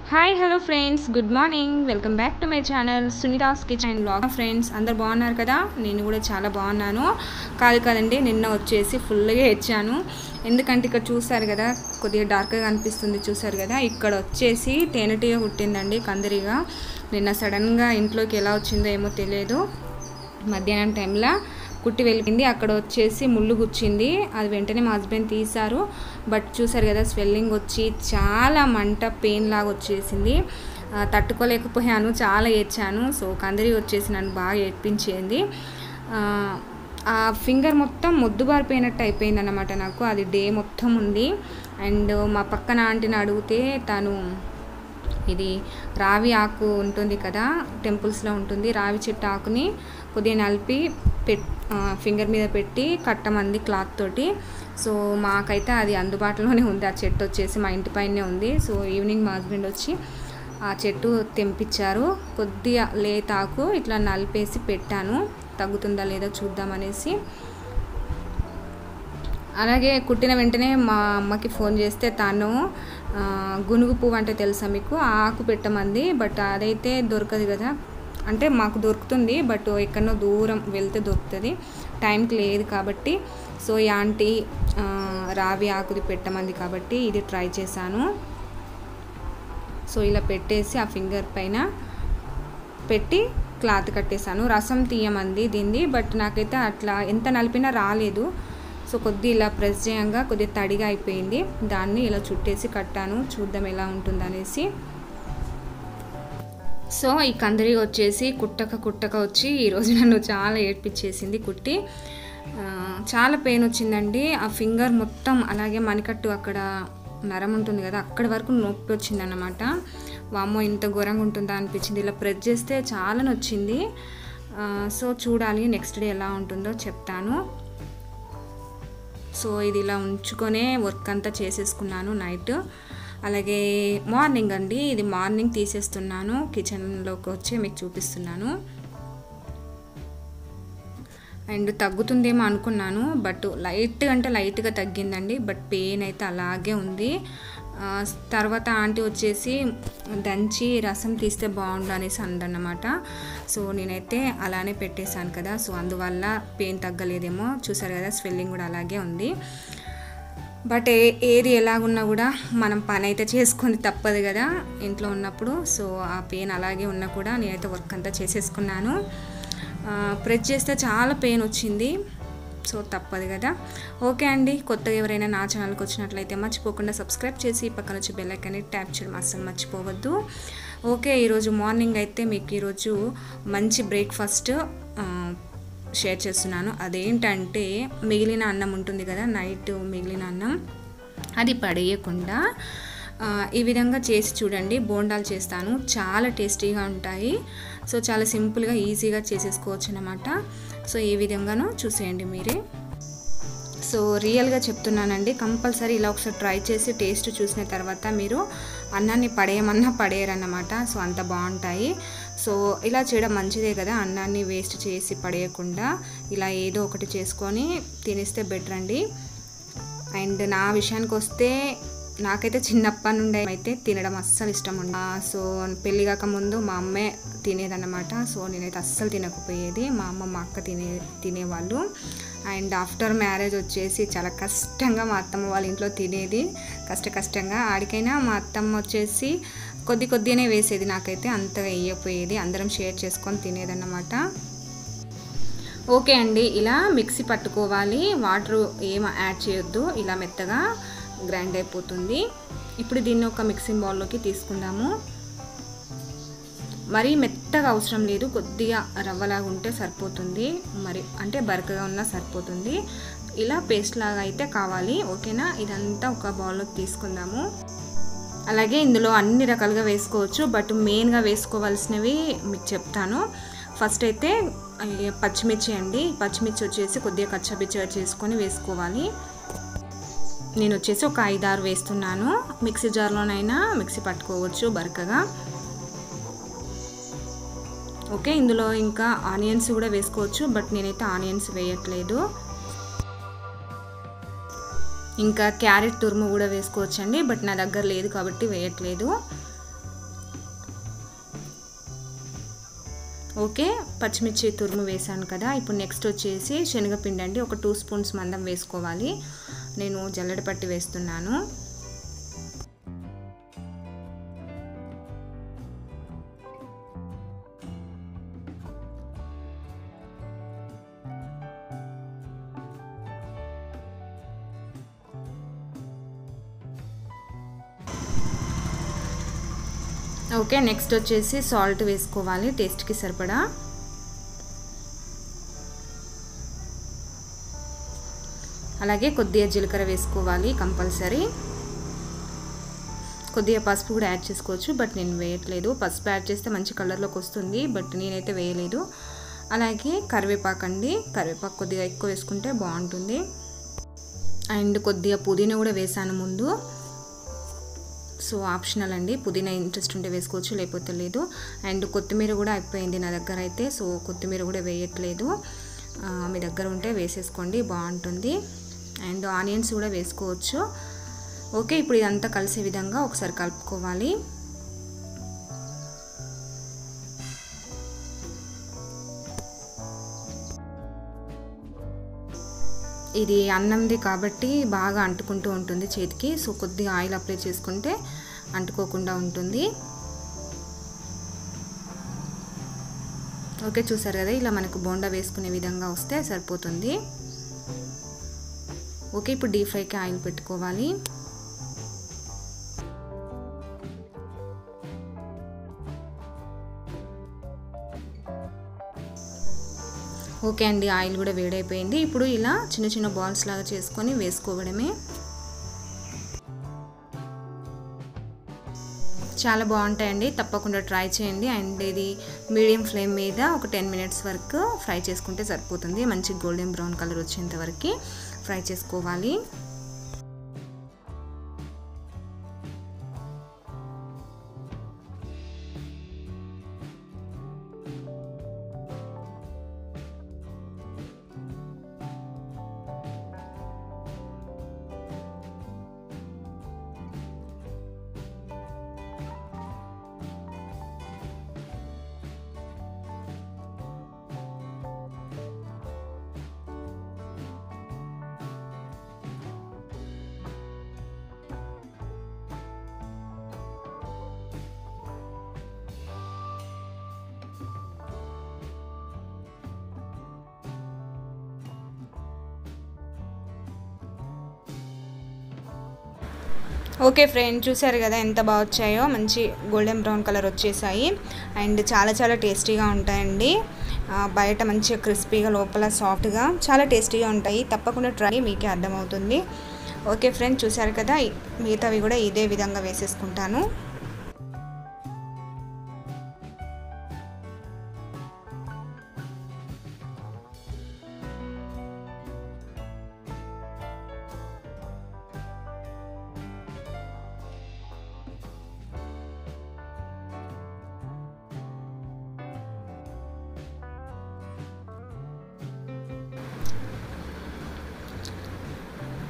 Hi hello friends, good morning. Welcome back to my channel Sunita's kitchen and vlog. Friends అందరు బాగున్నారు కదా? నేను కూడా చాలా బాగున్నాను. కాదండి, నిన్న వచ్చేసి ఫుల్గా ఇచ్చాను. ఎందుకంటే ఇక్కడ చూసారు కదా, కొద్దిగా డార్క్గా కనిపిస్తుంది చూసారు కదా, ఇక్కడ వచ్చేసి తేనెటీగ కుట్టిందండి కందిరిగా. నిన్న సడన్గా ఇంట్లోకి ఎలా వచ్చిందో ఏమో తెలియదు, మధ్యాహ్నం టైంలో కుట్టి వెళ్ళింది. అక్కడ వచ్చేసి ముళ్ళు గుచ్చింది. అది వెంటనే మా హస్బెండ్ తీశారు. బట్ చూసారు కదా, స్వెల్లింగ్ వచ్చి చాలా మంట, పెయిన్ లాగా వచ్చేసింది. తట్టుకోలేకపోయాను, చాలా ఏడ్చాను. సో కందిరి వచ్చేసి నన్ను బాగా ఏడ్పించింది. ఆ ఫింగర్ మొత్తం మొద్దుబారిపోయినట్టు అయిపోయింది అన్నమాట నాకు. అది డే మొత్తం ఉంది. అండ్ మా పక్కన ఆంటీని అడిగితే తను ఇది రావి ఆకు ఉంటుంది కదా, టెంపుల్స్లో ఉంటుంది, రావి చెట్టు ఆకుని కొద్దిగా నలిపి ఫింగర్ మీద పెట్టి కట్టమంది క్లాత్ తోటి. సో మాకైతే అది అందుబాటులోనే ఉంది. ఆ చెట్టు వచ్చేసి మా ఇంటి పైనే ఉంది. సో ఈవినింగ్ మా హస్బెండ్ వచ్చి ఆ చెట్టు తెంపించారు. కొద్దిగా లేతాకు ఇట్లా నలిపేసి పెట్టాను, తగ్గుతుందా లేదో చూద్దామనేసి. అలాగే కుట్టిన వెంటనే మా అమ్మకి ఫోన్ చేస్తే తను గునుగు పువ్వు అంటే తెలుసా మీకు, ఆ ఆకు పెట్టమంది. బట్ అదైతే దొరకదు కదా, అంటే మాకు దొరుకుతుంది బట్ ఎక్కడో దూరం వెళ్తే దొరుకుతుంది, టైంకి లేదు కాబట్టి. సో ఈ ఆంటీ రావి ఆకుది పెట్టమంది కాబట్టి ఇది ట్రై చేశాను. సో ఇలా పెట్టేసి ఆ ఫింగర్ పైన పెట్టి క్లాత్ కట్టేశాను. రసం తీయమంది దీన్ని, బట్ నాకైతే అట్లా ఎంత నలిపినా రాలేదు. సో కొద్ది ఇలా ప్రెస్ చేయంగా కొద్దిగా తడిగా అయిపోయింది. దాన్ని ఇలా చుట్టేసి కట్టాను, చూద్దాం ఎలా ఉంటుందనేసి. సో ఈ కందిరి వచ్చేసి కుట్టక వచ్చి ఈరోజు నన్ను చాలా ఏడ్పించేసింది కుట్టి. చాలా పెయిన్ వచ్చిందండి. ఆ ఫింగర్ మొత్తం, అలాగే మణికట్టు అక్కడ నరం ఉంటుంది కదా, అక్కడి వరకు నొప్పి వచ్చిందన్నమాట. వామ్మో ఇంత ఘోరంగా ఉంటుందా అనిపించింది. ఇలా ప్రెస్ చేస్తే చాలా నొచ్చింది. సో చూడాలి నెక్స్ట్ డే ఎలా ఉంటుందో చెప్తాను. సో ఇది ఇలా ఉంచుకొనే వర్క్ అంతా చేసేసుకున్నాను నైట్. అలాగే మార్నింగ్ అండి, ఇది మార్నింగ్ తీసేస్తున్నాను, కిచెన్లోకి వచ్చి మీకు చూపిస్తున్నాను. అండ్ తగ్గుతుందేమో అనుకున్నాను, బట్ లైట్గా తగ్గిందండి. బట్ పెయిన్ అయితే అలాగే ఉంది. తర్వాత ఆంటీ వచ్చేసి దంచి రసం తీస్తే బాగుండు అనేసి అందన్నమాట. సో నేనైతే అలానే పెట్టేశాను కదా, సో అందువల్ల పెయిన్ తగ్గలేదేమో. చూసారు కదా, స్వెల్లింగ్ కూడా అలాగే ఉంది. బట్ ఏది ఎలాగున్నా కూడా మనం పని అయితే చేసుకొని తప్పదు కదా ఇంట్లో ఉన్నప్పుడు. సో ఆ పెయిన్ అలాగే ఉన్నా కూడా నేనైతే వర్క్ అంతా చేసేసుకున్నాను. ప్రెస్ చేస్తే చాలా పెయిన్ వచ్చింది, సో తప్పదు కదా. ఓకే అండి, కొత్తగా ఎవరైనా నా ఛానల్కి వచ్చినట్లయితే మర్చిపోకుండా సబ్స్క్రైబ్ చేసి పక్కన వచ్చి బెల్ ఐకాన్ని ట్యాప్ చేయడం అస్సలు మర్చిపోవద్దు. ఓకే, ఈరోజు మార్నింగ్ అయితే మీకు ఈరోజు మంచి బ్రేక్ఫాస్ట్ షేర్ చేస్తున్నాను. అదేంటంటే మిగిలిన అన్నం ఉంటుంది కదా, నైట్ మిగిలిన అన్నం, అది పడేయకుండా ఈ విధంగా చేసి చూడండి. బోండాలు చేస్తాను, చాలా టేస్టీగా ఉంటాయి. సో చాలా సింపుల్గా ఈజీగా చేసేసుకోవచ్చు అన్నమాట. సో ఈ విధంగాను చూసేయండి మీరే. సో రియల్గా చెప్తున్నానండి, కంపల్సరీ ఇలా ఒకసారి ట్రై చేసి టేస్ట్ చూసిన తర్వాత మీరు అన్నాన్ని పడేయమన్నా పడేయరన్నమాట. సో అంత బాగుంటాయి. సో ఇలా చేయడం మంచిదే కదా, అన్నాన్ని వేస్ట్ చేసి పడేయకుండా ఇలా ఏదో ఒకటి చేసుకొని తినేస్తే బెటర్ అండి. అండ్ నా విషయానికి వస్తే నాకైతే చిన్నప్పటి నుండి అయితే తినడం అస్సలు ఇష్టం ఉండ. సో పెళ్ళి కాక ముందు మా అమ్మే తినేదన్నమాట. సో నేనైతే అస్సలు తినకపోయేది, మా అమ్మ మా అక్క తినేవాళ్ళు. అండ్ ఆఫ్టర్ మ్యారేజ్ వచ్చేసి చాలా కష్టంగా మా అత్తమ్మ వాళ్ళ ఇంట్లో తినేది, కష్టంగా. ఆడికైనా మా అత్తమ్మ వచ్చేసి కొద్దిగానే వేసేది, నాకైతే అంతగా వేయకపోయేది. అందరం షేర్ చేసుకొని తినేదన్నమాట. ఓకే అండి, ఇలా మిక్సీ పట్టుకోవాలి, వాటర్ ఏం యాడ్ చేయొద్దు, ఇలా మెత్తగా గ్రైండ్ అయిపోతుంది. ఇప్పుడు దీన్ని ఒక మిక్సింగ్ బౌల్లోకి తీసుకుందాము. మరీ మెత్తగా అవసరం లేదు, కొద్దిగా రవ్వలాగా ఉంటే సరిపోతుంది, మరి అంటే బరకగా ఉన్నా సరిపోతుంది. ఇలా పేస్ట్ లాగా అయితే కావాలి. ఓకేనా, ఇదంతా ఒక బౌల్లోకి తీసుకుందాము. అలాగే ఇందులో అన్ని రకాలుగా వేసుకోవచ్చు, బట్ మెయిన్గా వేసుకోవాల్సినవి మీకు చెప్తాను. ఫస్ట్ అయితే పచ్చిమిర్చి అండి, పచ్చిమిర్చి వచ్చేసి కొద్దిగా కచ్చాపిచ్చగా చేసుకొని వేసుకోవాలి. నేను వచ్చేసి ఒక 5-6 వేస్తున్నాను. మిక్సీ జార్లోనైనా మిక్సీ పట్టుకోవచ్చు బరకగా. ఓకే, ఇందులో ఇంకా ఆనియన్స్ కూడా వేసుకోవచ్చు, బట్ నేనైతే ఆనియన్స్ వేయట్లేదు. ఇంకా క్యారెట్ తురుము కూడా వేసుకోవచ్చండి, బట్ నా దగ్గర లేదు కాబట్టి వేయట్లేదు. ఓకే, పచ్చిమిర్చి తురుము వేసాను కదా. ఇప్పుడు నెక్స్ట్ వచ్చేసి శనగపిండి అండి, ఒక 2 స్పూన్స్ మందం వేసుకోవాలి. నేను జల్లెడ పట్టి వేస్తున్నాను. ఓకే, నెక్స్ట్ వచ్చేసి సాల్ట్ వేసుకోవాలి టేస్ట్కి సరిపడా. అలాగే కొద్దిగా జీలకర్ర వేసుకోవాలి కంపల్సరీ. కొద్దిగా పసుపు కూడా యాడ్ చేసుకోవచ్చు, బట్ నేను వేయట్లేదు. పసుపు యాడ్ చేస్తే మంచి కలర్లోకి వస్తుంది, బట్ నేనైతే వేయలేదు. అలాగే కరివేపాకు అండి, కరివేపాకు కొద్దిగా ఎక్కువ వేసుకుంటే బాగుంటుంది. అండ్ కొద్దిగా పుదీనా కూడా వేసాను ముందు, సో ఆప్షనల్ అండి. పుదీనా ఇంట్రెస్ట్ ఉంటే వేసుకోవచ్చు, లేకపోతే లేదు. అండ్ కొత్తిమీర కూడా అయిపోయింది నా దగ్గర అయితే, సో కొత్తిమీర కూడా వేయట్లేదు. మీ దగ్గర ఉంటే వేసేసుకోండి, బాగుంటుంది. అండ్ ఆనియన్స్ కూడా వేసుకోవచ్చు. ఓకే, ఇప్పుడు ఇదంతా కలిసే విధంగా ఒకసారి కలుపుకోవాలి. ఇది అన్నంది కాబట్టి బాగా అంటుకుంటూ ఉంటుంది చేతికి, సో కొద్దిగా ఆయిల్ అప్లై చేసుకుంటే అంటుకోకుండా ఉంటుంది. ఓకే, చూసారు కదా, ఇలా మనకు బోండా వేసుకునే విధంగా వస్తే సరిపోతుంది. ఓకే, ఇప్పుడు డీప్ ఫ్రైకి ఆయిల్ పెట్టుకోవాలి. ఓకే అండి, ఆయిల్ కూడా వేడైపోయింది. ఇప్పుడు ఇలా చిన్న చిన్న బాల్స్ లాగా చేసుకొని వేసుకోవడమే. చాలా బాగుంటాయండి, తప్పకుండా ట్రై చేయండి. అండ్ ఇది మీడియం ఫ్లేమ్ మీద ఒక 10 మినిట్స్ వరకు ఫ్రై చేసుకుంటే సరిపోతుంది. మంచి గోల్డెన్ బ్రౌన్ కలర్ వచ్చేంత వరకు ఫ్రై చేసుకోవాలి. ఓకే ఫ్రెండ్, చూసారు కదా ఎంత బాగా వచ్చాయో, మంచి గోల్డెన్ బ్రౌన్ కలర్ వచ్చేసాయి. అండ్ చాలా చాలా టేస్టీగా ఉంటాయండి. బయట మంచిగా క్రిస్పీగా, లోపల సాఫ్ట్గా, చాలా టేస్టీగా ఉంటాయి. తప్పకుండా ట్రై, మీకే అర్థమవుతుంది. ఓకే ఫ్రెండ్, చూసారు కదా, మిగతావి కూడా ఇదే విధంగా వేసేసుకుంటాను.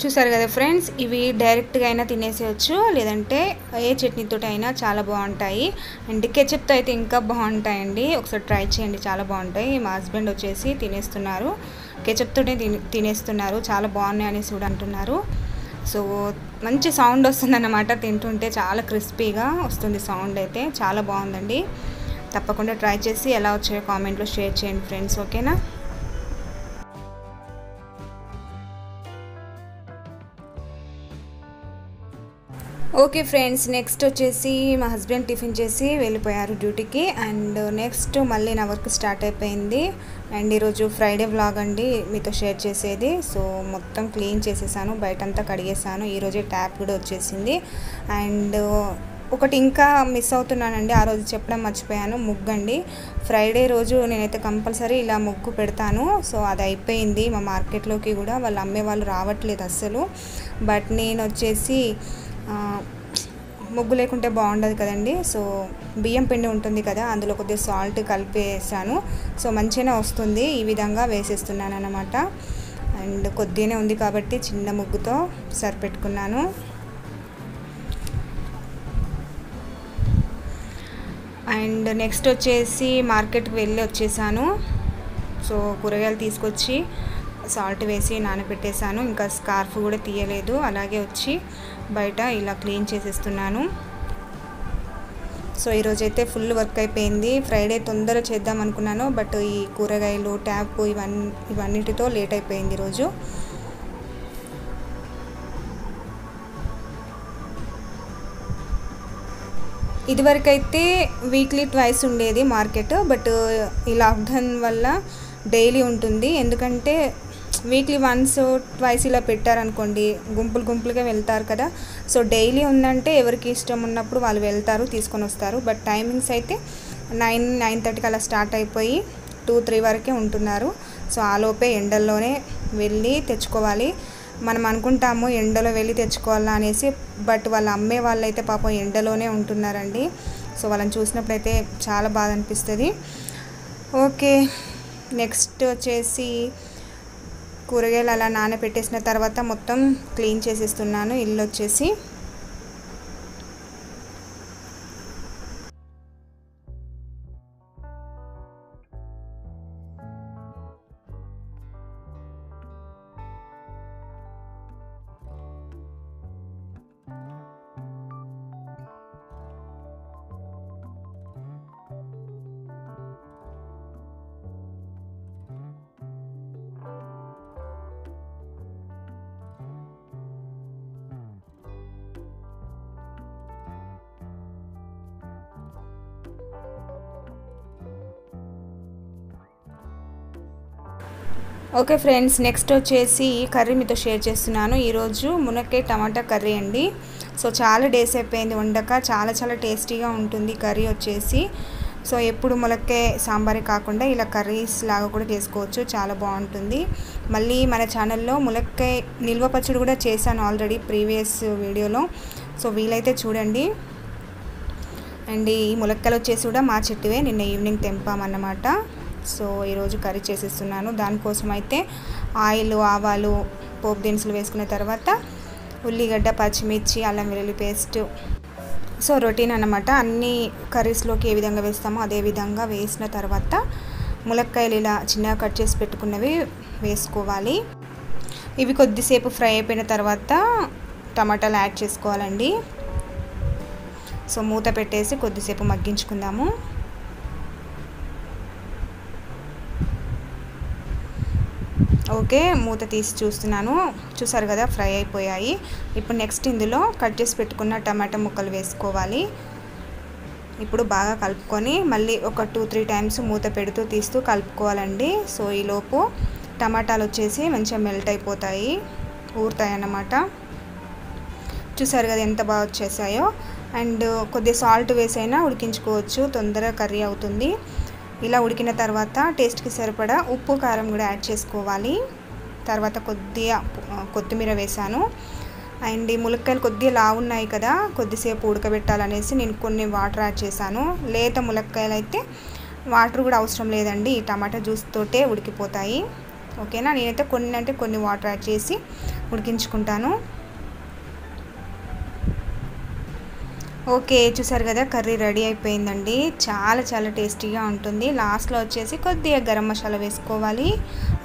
చూసారు కదా ఫ్రెండ్స్, ఇవి డైరెక్ట్గా అయినా తినేసేయచ్చు, లేదంటే ఏ చట్నీతో అయినా చాలా బాగుంటాయి. అండ్ కెచప్తో అయితే ఇంకా బాగుంటాయండి. ఒకసారి ట్రై చేయండి, చాలా బాగుంటాయి. మా హస్బెండ్ వచ్చేసి తినేస్తున్నారు, కెచప్తోనే తినేస్తున్నారు. చాలా బాగున్నాయి అనేసి కూడా అంటున్నారు. సో మంచి సౌండ్ వస్తుందన్నమాట, తింటుంటే చాలా క్రిస్పీగా వస్తుంది సౌండ్ అయితే. చాలా బాగుందండి. తప్పకుండా ట్రై చేసి ఎలా వచ్చాయో కామెంట్లో షేర్ చేయండి ఫ్రెండ్స్, ఓకేనా. ఓకే ఫ్రెండ్స్, నెక్స్ట్ వచ్చేసి మా హస్బెండ్ టిఫిన్ చేసి వెళ్ళిపోయారు డ్యూటీకి. అండ్ నెక్స్ట్ మళ్ళీ నా వర్క్ స్టార్ట్ అయిపోయింది. అండ్ ఈరోజు ఫ్రైడే వ్లాగ్ అండి మీతో షేర్ చేసేది. సో మొత్తం క్లీన్ చేసేసాను, బయటంతా కడిగేసాను. ఈరోజే ట్యాప్ కూడా వచ్చేసింది. అండ్ ఒకటి ఇంకా మిస్ అవుతున్నానండి, ఆ రోజు చెప్పడం మర్చిపోయాను, ముగ్గు అండి. ఫ్రైడే రోజు నేనైతే కంపల్సరీ ఇలా ముగ్గు పెడతాను. సో అది అయిపోయింది. మా మార్కెట్లోకి కూడా వాళ్ళు అమ్మే వాళ్ళు రావట్లేదు అస్సలు. బట్ నేను వచ్చేసి ముగ్గు లేకుంటే బాగుండదు కదండి. సో బియ్యం పిండి ఉంటుంది కదా, అందులో కొద్దిగా సాల్ట్ కలిపేసాను. సో మంచిగానే వస్తుంది. ఈ విధంగా వేసేస్తున్నాను అన్నమాట. అండ్ కొద్దిగానే ఉంది కాబట్టి చిన్న ముగ్గుతో సరిపెట్టుకున్నాను. అండ్ నెక్స్ట్ వచ్చేసి మార్కెట్కి వెళ్ళి వచ్చేసాను. సో కూరగాయలు తీసుకొచ్చి సాల్ట్ వేసి నానబెట్టేశాను. ఇంకా స్కార్ఫ్ కూడా తీయలేదు, అలాగే వచ్చి బయట ఇలా క్లీన్ చేసేస్తున్నాను. సో ఈరోజైతే ఫుల్ వర్క్ అయిపోయింది. ఫ్రైడే తొందరగా చేద్దాం అనుకున్నాను, బట్ ఈ కూరగాయలు ట్యాప్ ఇవన్నిటితో లేట్ అయిపోయింది ఈరోజు. ఇదివరకైతే వీక్లీ ట్వైస్ ఉండేది మార్కెట్, బట్ ఈ లాక్డౌన్ వల్ల డైలీ ఉంటుంది. ఎందుకంటే వీక్లీ వన్స్ ట్వైస్ ఇలా పెట్టారనుకోండి, గుంపులుగా వెళ్తారు కదా. సో డైలీ ఉందంటే ఎవరికి ఇష్టం ఉన్నప్పుడు వాళ్ళు వెళ్తారు, తీసుకొని వస్తారు. బట్ టైమింగ్స్ అయితే 9-9:30కి అలా స్టార్ట్ అయిపోయి 2-3 వరకే ఉంటున్నారు. సో ఆలోపే ఎండల్లోనే వెళ్ళి తెచ్చుకోవాలి. మనం అనుకుంటాము ఎండలో వెళ్ళి తెచ్చుకోవాలా అనేసి, బట్ వాళ్ళు అమ్మే వాళ్ళైతే పాపం ఎండలోనే ఉంటున్నారండి. సో వాళ్ళని చూసినప్పుడైతే చాలా బాధ అనిపిస్తుంది. ఓకే, నెక్స్ట్ వచ్చేసి కూరగాయలు అలా నానబెట్టేసిన తర్వాత మొత్తం క్లీన్ చేసేస్తున్నాను ఇల్లు వచ్చేసి. ఓకే ఫ్రెండ్స్, నెక్స్ట్ వచ్చేసి కర్రీ మీతో షేర్ చేస్తున్నాను. ఈరోజు మునక్కాయ టమాటా కర్రీ అండి. సో చాలా డేస్ అయిపోయింది వండక, చాలా టేస్టీగా ఉంటుంది కర్రీ వచ్చేసి. సో ఎప్పుడు మునక్కాయ సాంబారే కాకుండా ఇలా కర్రీస్ లాగా కూడా చేసుకోవచ్చు, చాలా బాగుంటుంది. మళ్ళీ మన ఛానల్లో మునక్కాయ నిల్వ పచ్చడి కూడా చేశాను ఆల్రెడీ ప్రీవియస్ వీడియోలో. సో వీలైతే చూడండి. అండ్ ఈ మునక్కాయలు వచ్చేసి కూడా మా చెట్టువే, నిన్న ఈవినింగ్ తెంపామన్నమాట. సో ఈరోజు కర్రీ చేసేస్తున్నాను. దానికోసం అయితే ఆయిల్, ఆవాలు, పోపు దినుసులు వేసుకున్న తర్వాత ఉల్లిగడ్డ, పచ్చిమిర్చి, అల్లం వెల్లుల్లి పేస్ట్. సో రొటీన్ అన్నమాట. అన్ని కర్రీస్లోకి ఏ విధంగా వేస్తామో అదే విధంగా వేసిన తర్వాత ములక్కాయలు ఇలా చిన్నగా కట్ చేసి పెట్టుకున్నవి వేసుకోవాలి. ఇవి కొద్దిసేపు ఫ్రై అయిపోయిన తర్వాత టమాటాలు యాడ్ చేసుకోవాలండి. సో మూత పెట్టేసి కొద్దిసేపు మగ్గించుకుందాము. ఓకే, మూత తీసి చూస్తున్నాను. చూసారు కదా, ఫ్రై అయిపోయాయి. ఇప్పుడు నెక్స్ట్ ఇందులో కట్ చేసి పెట్టుకున్న టమాటా ముక్కలు వేసుకోవాలి. ఇప్పుడు బాగా కలుపుకొని మళ్ళీ ఒక 2-3 టైమ్స్ మూత పెడుతూ తీస్తూ కలుపుకోవాలండి. సో ఈలోపు టమాటాలు వచ్చేసి మంచిగా మెల్ట్ అయిపోతాయి, ఊరుతాయి అన్నమాట. చూసారు కదా ఎంత బాగా వచ్చేసాయో. అండ్ కొద్దిగా సాల్ట్ వేసైనా ఉడికించుకోవచ్చు, తొందరగా కర్రీ అవుతుంది. ఇలా ఉడికిన తర్వాత టేస్ట్కి సరిపడా ఉప్పు, కారం కూడా యాడ్ చేసుకోవాలి. తర్వాత కొద్దిగా కొత్తిమీర వేసాను. అండ్ ఈ ములక్కాయలు కొద్దిగా లావు ఉన్నాయి కదా, కొద్దిసేపు ఉడకబెట్టాలనేసి నేను కొన్ని వాటర్ యాడ్ చేశాను. లేత ములక్కాయలు అయితే వాటర్ కూడా అవసరం లేదండి, ఈ టమాటా జ్యూస్ తోటే ఉడికిపోతాయి. ఓకేనా, నేనైతే కొన్ని వాటర్ యాడ్ చేసి ఉడికించుకుంటాను. ఓకే, చూసారు కదా, కర్రీ రెడీ అయిపోయిందండి. చాలా టేస్టీగా ఉంటుంది. లాస్ట్లో వచ్చేసి కొద్దిగా గరం మసాలా వేసుకోవాలి.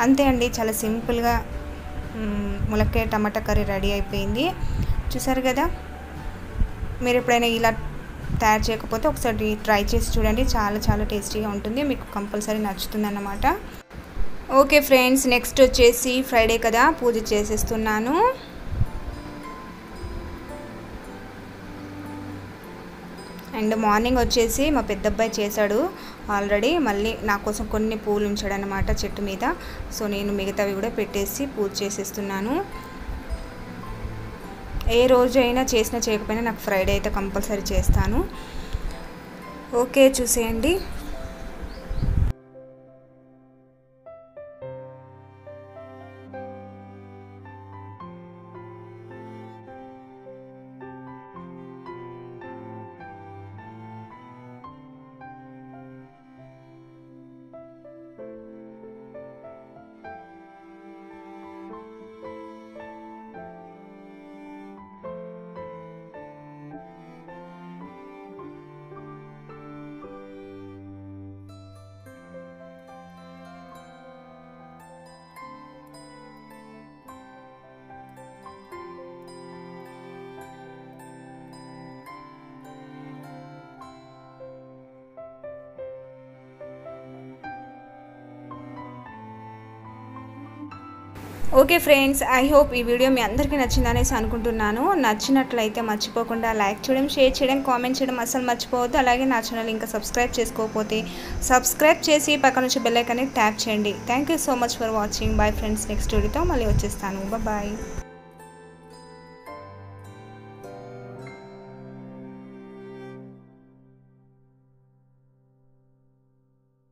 అంతే అండి, చాలా సింపుల్గా ములక్కాయ టమాటా కర్రీ రెడీ అయిపోయింది. చూసారు కదా, మీరు ఎప్పుడైనా ఇలా తయారు చేయకపోతే ఒకసారి ట్రై చేసి చూడండి, చాలా టేస్టీగా ఉంటుంది, మీకు కంపల్సరీ నచ్చుతుంది అన్నమాట. ఓకే ఫ్రెండ్స్, నెక్స్ట్ వచ్చేసి ఫ్రైడే కదా, పూజ చేసేస్తున్నాను. అండ్ మార్నింగ్ వచ్చేసి మా పెద్దబ్బాయి చేశాడు ఆల్రెడీ, మళ్ళీ నా కోసం కొన్ని పూలు ఉంచాడు అన్నమాట చెట్టు మీద. సో నేను మిగతావి కూడా పెట్టేసి పూజ చేసేస్తున్నాను. ఏ రోజైనా చేసినా చేయకపోయినా నాకు ఫ్రైడే అయితే కంపల్సరీ చేస్తాను. ఓకే, చూసేయండి. ఓకే ఫ్రెండ్స్, ఐ హోప్ ఈ వీడియో మీ అందరికీ నచ్చిందనేసి అనుకుంటున్నాను. నచ్చినట్లయితే మర్చిపోకుండా లైక్ చేయడం, షేర్ చేయడం, కామెంట్ చేయడం అస్సలు మర్చిపోవద్దు. అలాగే నా ఛానల్ ఇంకా సబ్స్క్రైబ్ చేసుకోకపోతే సబ్స్క్రైబ్ చేసి పక్కన నుంచి బెల్ ఐకాన్ని ట్యాప్ చేయండి. Thank you so much for watching. Bye friends, next వీడియోతో మళ్ళీ వచ్చేస్తాను. బాయ్.